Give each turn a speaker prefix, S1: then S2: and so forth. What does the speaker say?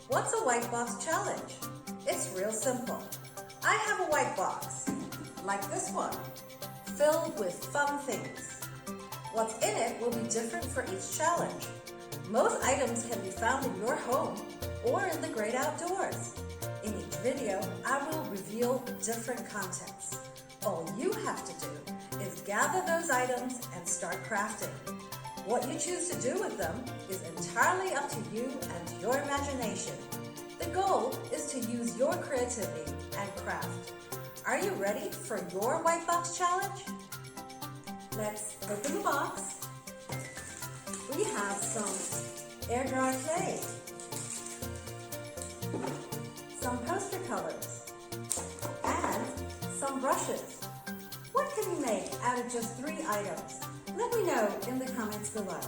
S1: What's a white box challenge? It's real simple. I have a white box, like this one, filled with fun things. What's in it will be different for each challenge. Most items can be found in your home or in the great outdoors. In each video, I will reveal different contents. All you have to do is gather those items and start crafting. What you choose to do with them is entirely up to you and your imagination. The goal is to use your creativity and craft. Are you ready for your white box challenge? Let's open the box. We have some air dry clay, some poster colors, and some brushes. What can you make out of just 3 items? Let me know in the comments below.